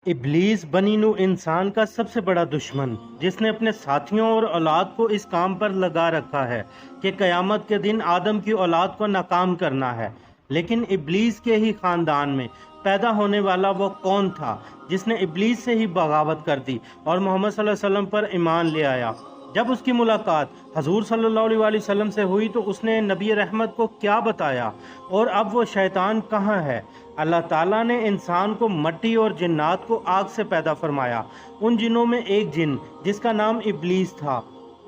इब्लीस बनी नू इंसान का सबसे बड़ा दुश्मन, जिसने अपने साथियों और औलाद को इस काम पर लगा रखा है कि क़यामत के दिन आदम की औलाद को नाकाम करना है। लेकिन इब्लीस के ही खानदान में पैदा होने वाला वो कौन था जिसने इब्लीस से ही बगावत कर दी और मोहम्मद सल्लल्लाहु अलैहि वसल्लम पर ईमान ले आया। जब उसकी मुलाकात हजूर सल्लल्लाहु अलैहि वसल्लम से हुई तो उसने नबी रहमत को क्या बताया और अब वो शैतान कहाँ है। अल्लाह ताला ने इंसान को मट्टी और जिन्नात को आग से पैदा फरमाया। उन जिनों में एक जिन जिसका नाम इब्लीस था,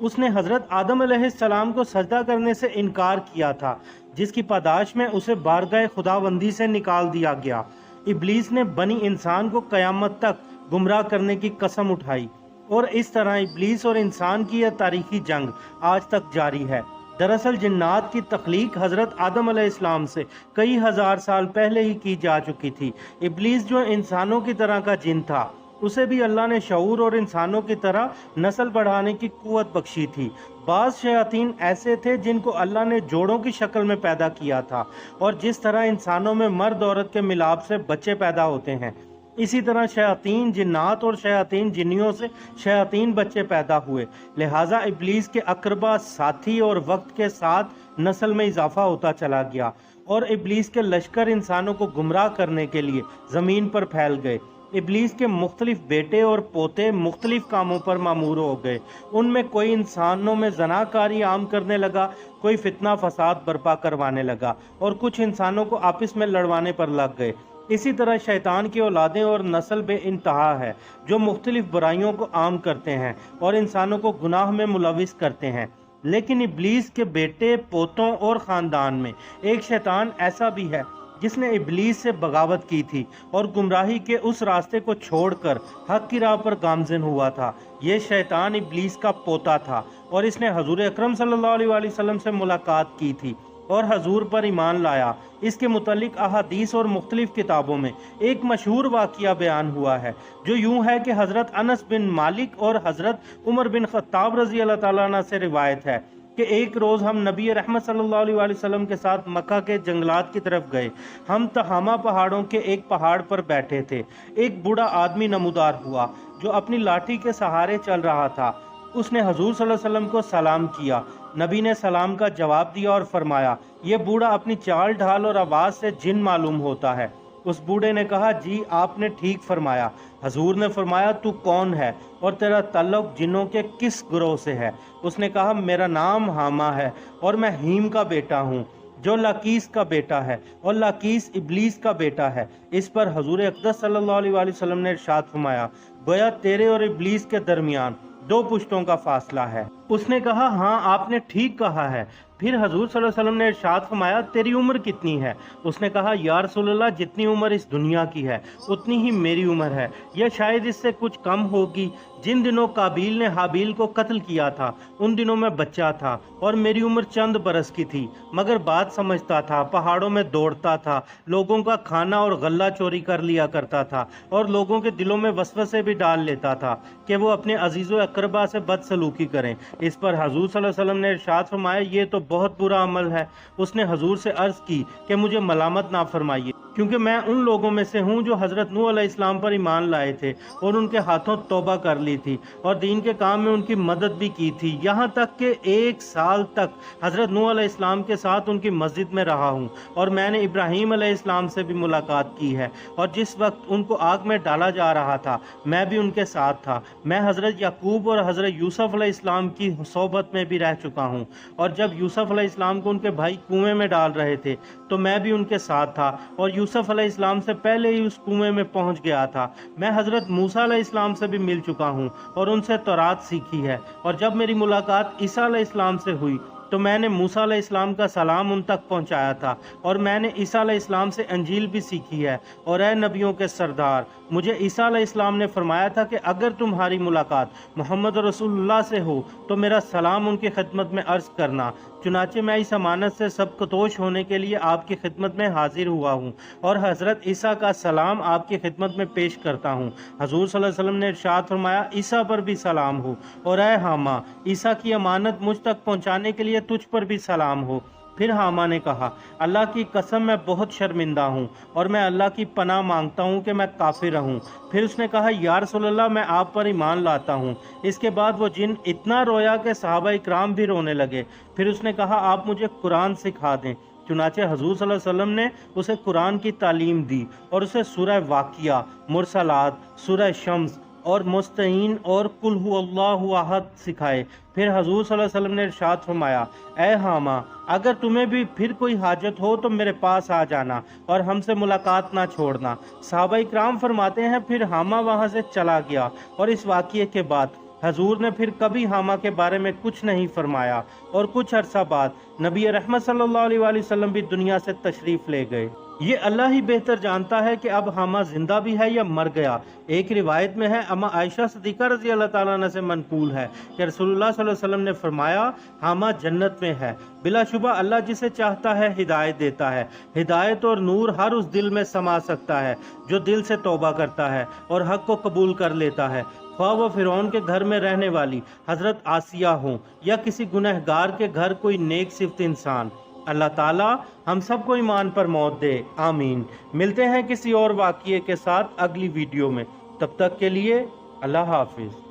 उसने हज़रत आदम अलैहिस्सलाम को सजदा करने से इनकार किया था, जिसकी पादाश में उसे बारगाह खुदाबंदी से निकाल दिया गया। इब्लीस ने बनी इंसान को क़यामत तक गुमराह करने की कसम उठाई और इस तरह इब्लीस और इंसान की यह तारीखी जंग आज तक जारी है। दरअसल जिन्नात की तख्लीक हज़रत आदम अलैहिस्सलाम से कई हज़ार साल पहले ही की जा चुकी थी। इब्लीस जो इंसानों की तरह का जिन था, उसे भी अल्लाह ने शऊर और इंसानों की तरह नस्ल बढ़ाने की कुव्वत बख्शी थी। बाज़ शयातीन ऐसे थे जिनको अल्लाह ने जोड़ों की शक्ल में पैदा किया था, और जिस तरह इंसानों में मर्द औरत के मिलाप से बच्चे पैदा होते हैं, इसी तरह शयातीन जिन्नात और शयातीन जिन्नियों से शयातीन बच्चे पैदा हुए। लिहाजा इब्लीस के अकरबा साथी और वक्त के साथ नस्ल में इजाफा होता चला गया और इब्लीस के लश्कर इंसानों को गुमराह करने के लिए ज़मीन पर फैल गए। इब्लीस के मुख्तलिफ बेटे और पोते मुख्तलिफ कामों पर मामूर हो गए। उनमें कोई इंसानों में जनाकारी आम करने लगा, कोई फितना फसाद बर्पा करवाने लगा और कुछ इंसानों को आपस में लड़वाने पर लग गए। इसी तरह शैतान की औलादें और नस्ल बे इंतहा है, जो मुख्तलिफ बुराइयों को आम करते हैं और इंसानों को गुनाह में मुलविस करते हैं। लेकिन इब्लीस के बेटे पोतों और ख़ानदान में एक शैतान ऐसा भी है जिसने इब्लीस से बगावत की थी और गुमराही के उस रास्ते को छोड़कर हक की राह पर गामज़न हुआ था। ये शैतान इब्लीस का पोता था और इसने हजूर अकरम सल्लल्लाहु अलैहि वसल्लम से मुलाकात की थी और हजूर पर ईमान लाया। इसके मुतल्लिक अहादीस और मुख्तलिफ किताबों में एक मशहूर वाक़िया बयान हुआ है, जो यूँ है कि हज़रत अनस बिन मालिक और हज़रत उमर बिन ख़त्ताब रज़ी अल्लाह ताला अन्हु से रिवायत है कि एक रोज़ हम नबी रहमत सल्लल्लाहु अलैहि वसल्लम के साथ मक्का के जंगलात की तरफ गए। हम तहामा पहाड़ों के एक पहाड़ पर बैठे थे। एक बूढ़ा आदमी नमूदार हुआ जो अपनी लाठी के सहारे चल रहा था। उसने हजूर सल्लल्लाहु अलैहि वसल्लम को सलाम किया। नबी ने सलाम का जवाब दिया और फरमाया, ये बूढ़ा अपनी चाल ढाल और आवाज़ से जिन मालूम होता है। उस बूढ़े ने कहा, जी आपने ठीक फरमाया। हजूर ने फरमाया, तू कौन है और तेरा ताल्लुक जिन्नों के किस ग्रोह से है? उसने कहा, मेरा नाम हामा है और मैं हीम का बेटा हूँ, जो लाकीस का बेटा है, और लाकीस इब्लीस का बेटा है। इस पर हजूर अक़दस सल्लल्लाहु अलैहि वसल्लम ने इरशाद फरमाया, गोया तेरे और इब्लीस के दरमियान 2 पुश्तों का फासला है। उसने कहा, हाँ आपने ठीक कहा है। फिर हजूर सल्लल्लाहु अलैहि वसल्लम ने इरशाद फरमाया, तेरी उम्र कितनी है? उसने कहा, या रसूलल्लाह, जितनी उम्र इस दुनिया की है उतनी ही मेरी उम्र है, या शायद इससे कुछ कम होगी। जिन दिनों काबिल ने हाबिल को कत्ल किया था उन दिनों में बच्चा था और मेरी उम्र चंद बरस की थी, मगर बात समझता था, पहाड़ों में दौड़ता था, लोगों का खाना और गल्ला चोरी कर लिया करता था और लोगों के दिलों में वसवसे भी डाल लेता था कि वो अपने अजीज़ो अकरबा से बदसलूकी करें। इस पर हजूर सल्लल्लाहु अलैहि वसल्लम ने इरशाद फरमाया, ये तो बहुत बुरा अमल है। उसने हजूर से अर्ज़ की कि मुझे मलामत ना फरमाइए, क्योंकि मैं उन लोगों में से हूँ जो हज़रत नूह अलैहिस्सलाम पर ईमान लाए थे और उनके हाथों तौबा कर ली थी और दीन के काम में उनकी मदद भी की थी, यहाँ तक कि 1 साल तक हज़रत नूह अलैहिस्सलाम के साथ उनकी मस्जिद में रहा हूँ। और मैंने इब्राहीम अलैहिस्सलाम से भी मुलाकात की है और जिस वक्त उनको आग में डाला जा रहा था मैं भी उनके साथ था। मैं हज़रत याकूब और हज़रत यूसुफ अलैहिस्सलाम की सोबत में भी रह चुका हूँ, और जब यूसुफ अलैहिस्सलाम को उनके भाई कुएं में डाल रहे थे तो मैं भी उनके साथ था और यूसुफ अलैहिस्सलाम से पहले ही उस कुएं में पहुंच गया था। मैं हज़रत मूसा अलैहिस्सलाम से भी मिल चुका हूं और उनसे तौरात सीखी है, और जब मेरी मुलाकात ईसा अलैहिस्सलाम से हुई तो मैंने मूसा अलैहिस्सलाम का सलाम उन तक पहुंचाया था, और मैंने ईसा अलैहिस्सलाम से अंजील भी सीखी है। और ए नबियों के सरदार, मुझे ईसा अलैहिस्सलाम ने फरमाया था कि अगर तुम्हारी मुलाकात मोहम्मद रसूलुल्लाह से हो तो मेरा सलाम उनकी खिदमत में अर्ज़ करना। चुनाचे मैं इस अमानत से सबकतोश होने के लिए आपकी खिदमत में हाजिर हुआ हूँ और हज़रत ईसा का सलाम आपकी खिदमत में पेश करता हूँ। हजूर सल्लल्लाहु अलैहि वसल्लम ने इरशाद फरमाया, ईसा पर भी सलाम हो, और ए हामा, ईसा की अमानत मुझ तक पहुँचाने के लिए तुझ पर भी सलाम हो। پھر حاما نے کہا اللہ کی قسم میں بہت شرمندہ ہوں اور میں اللہ کی پناہ مانگتا ہوں کہ میں کافر ہوں۔ پھر اس نے کہا یا رسول اللہ میں آپ پر ایمان لاتا ہوں۔ اس کے بعد وہ جن اتنا رویا کہ صحابہ اکرام بھی رونے لگے۔ پھر اس نے کہا آپ مجھے قرآن سکھا دیں۔ چنانچہ حضور صلی اللہ علیہ وسلم نے اسے قرآن کی تعلیم دی اور اسے سورہ واقعہ، مرسلات، سورہ شمس اور مستعین اور قل هو اللہ احد سکھائے۔ پھر حضور صلی اللہ علیہ وسلم نے ارشاد فرمایا اے حاما اگر تمہیں بھی پھر کوئی حاجت ہو تو میرے پاس آ جانا اور ہم سے ملاقات نہ چھوڑنا۔ صحابہ اکرام فرماتے ہیں پھر حاما وہاں سے چلا گیا اور اس واقعے کے بعد حضور نے پھر کبھی حاما کے بارے میں کچھ نہیں فرمایا اور کچھ عرصہ بعد نبی رحمت صلی اللہ علیہ وآلہ وسلم بھی دنیا سے تشریف لے گئے۔ یہ اللہ ہی بہتر جانتا ہے کہ اب حاما زندہ بھی ہے یا مر گیا۔ ایک روایت میں ہے اما عائشہ صدیقہ رضی اللہ تعالیٰ عنہ سے منقول ہے کہ رسول اللہ صلی اللہ علیہ وسلم نے فرمایا حاما جنت میں ہے۔ بلا شبہ اللہ جسے چاہتا ہے ہدایت دیتا ہے۔ ہدایت اور نور ہر اس دل میں سما سکتا ہے جو دل سے توبہ کرتا ہے اور حق کو قبول کر لیتا ہے، خواہ وہ فرعون کے گھر میں رہنے والی حضرت آسیہ ہوں یا کسی گنہگار کے گھر کوئی نیک صفت انسان۔ اللہ تعالی ہم سب کو ایمان پر موت دے، آمین۔ ملتے ہیں کسی اور واقعے کے ساتھ اگلی ویڈیو میں، تب تک کے لیے اللہ حافظ۔